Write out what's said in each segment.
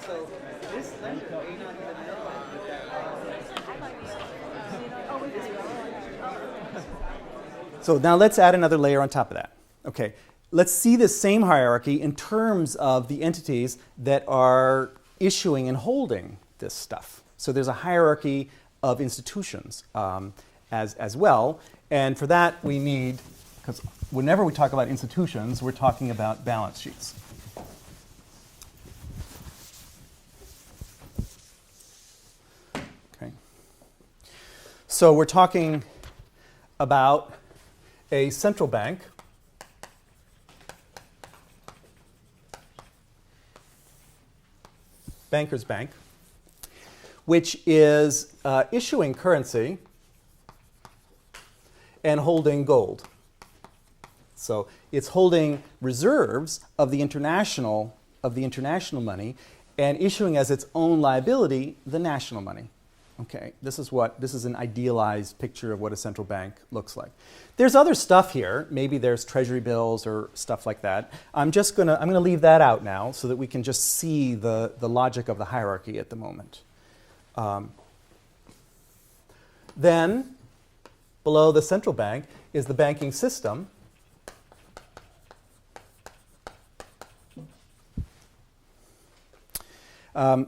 So this lender may not even know that. So now let's add another layer on top of that. Okay, let's see this same hierarchy in terms of the entities that are issuing and holding this stuff. So there's a hierarchy of institutions as well. And for that we need, because whenever we talk about institutions, we're talking about balance sheets. Okay. So we're talking about a central bank banker's bank, which is issuing currency and holding gold. So it's holding reserves of the international money and issuing as its own liability the national money. Okay, this is an idealized picture of what a central bank looks like. There's other stuff here. Maybe there's treasury bills or stuff like that. I'm gonna leave that out now so that we can just see the logic of the hierarchy at the moment. Then below the central bank is the banking system.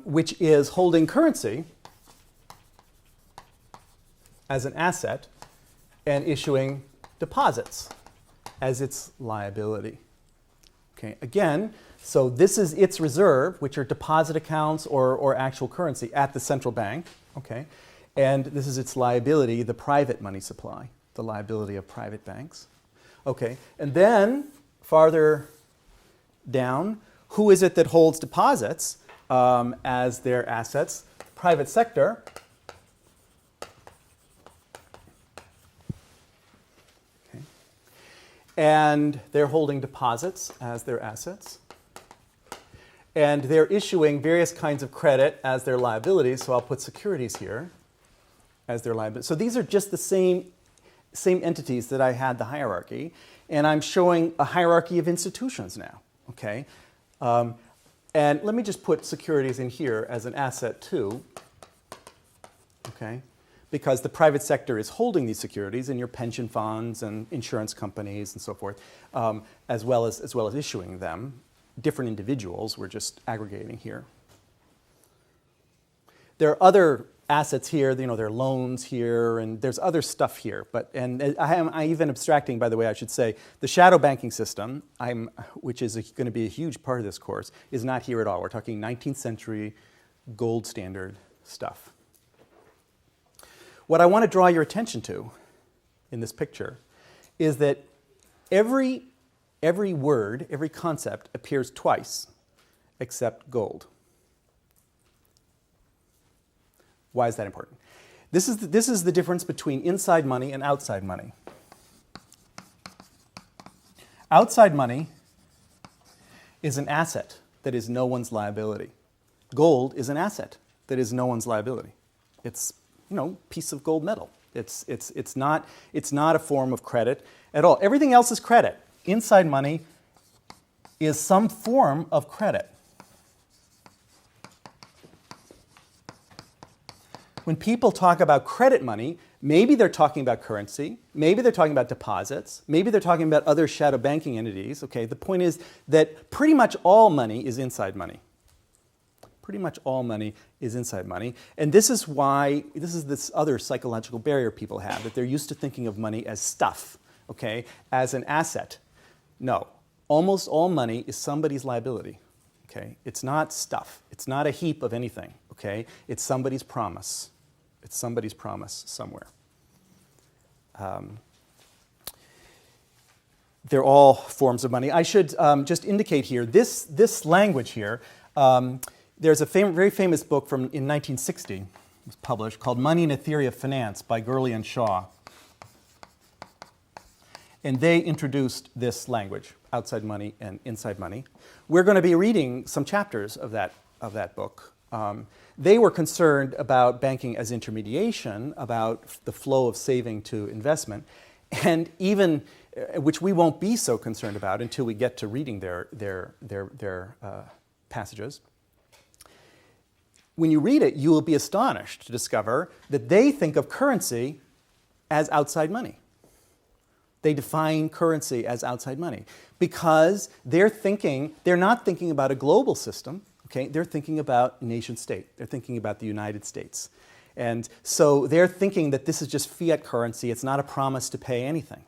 Which is holding currency as an asset and issuing deposits as its liability. Okay, again, so this is its reserve, which are deposit accounts or actual currency at the central bank. Okay, and this is its liability, the private money supply, the liability of private banks. Okay, and then farther down, who is it that holds deposits as their assets? Private sector. Okay. And they're holding deposits as their assets. And they're issuing various kinds of credit as their liabilities. So I'll put securities here as their liability. So these are just the same entities that I had the hierarchy. And I'm showing a hierarchy of institutions now. Okay. And let me just put securities in here as an asset too, okay? Because the private sector is holding these securities in your pension funds and insurance companies and so forth, as well as issuing them. Different individuals, we're just aggregating here. There are other assets here, there are loans here, and there's other stuff here. And I even abstracting, by the way, I should say, the shadow banking system, which is going to be a huge part of this course, is not here at all. We're talking 19th century gold standard stuff. What I want to draw your attention to in this picture is that every word, every concept appears twice except gold. Why is that important? This is the difference between inside money and outside money. Outside money is an asset that is no one's liability. Gold is an asset that is no one's liability. It's, piece of gold metal. It's not a form of credit at all. Everything else is credit. Inside money is some form of credit. When people talk about credit money, maybe they're talking about currency, maybe they're talking about deposits, maybe they're talking about other shadow banking entities. Okay, the point is that pretty much all money is inside money. Pretty much all money is inside money. And this is this other psychological barrier people have, that they're used to thinking of money as stuff, okay, as an asset. No, almost all money is somebody's liability. Okay, it's not stuff. It's not a heap of anything. Okay, it's somebody's promise. It's somebody's promise somewhere. They're all forms of money. I should just indicate here, this language here, there's a very famous book in 1960, it was published, called Money and a Theory of Finance by Gurley and Shaw. And they introduced this language, outside money and inside money. We're going to be reading some chapters of that book. They were concerned about banking as intermediation, about the flow of saving to investment, and even, which we won't be so concerned about until we get to reading their passages. when you read it, you will be astonished to discover that they think of currency as outside money. They define currency as outside money because they're not thinking about a global system, okay? They're thinking about nation state. They're thinking about the United States. And so they're thinking that this is just fiat currency. It's not a promise to pay anything,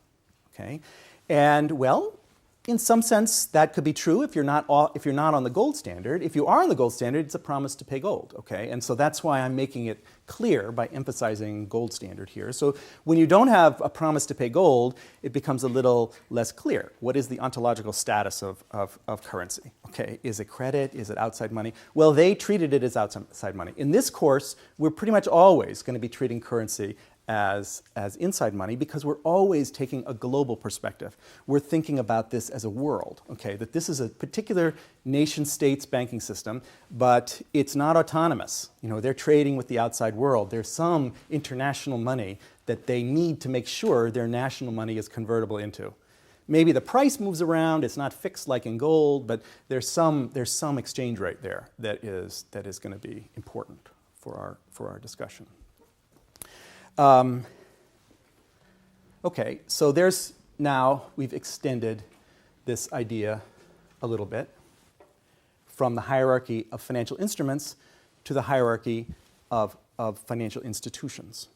okay? And well, in some sense, that could be true if you're not on the gold standard. If you are on the gold standard, it's a promise to pay gold, okay? And so that's why I'm making it clear by emphasizing gold standard here. So when you don't have a promise to pay gold, it becomes a little less clear. What is the ontological status of currency? Okay, is it credit? Is it outside money? Well, they treated it as outside money. In this course, we're pretty much always going to be treating currency as inside money because we're always taking a global perspective. We're thinking about this as a world, okay, that this is a particular nation-state's banking system, but it's not autonomous. You know, they're trading with the outside world. There's some international money that they need to make sure their national money is convertible into. Maybe the price moves around, it's not fixed like in gold, but there's some exchange rate there that is going to be important for our discussion. Okay, so we've extended this idea a little bit from the hierarchy of financial instruments to the hierarchy of financial institutions.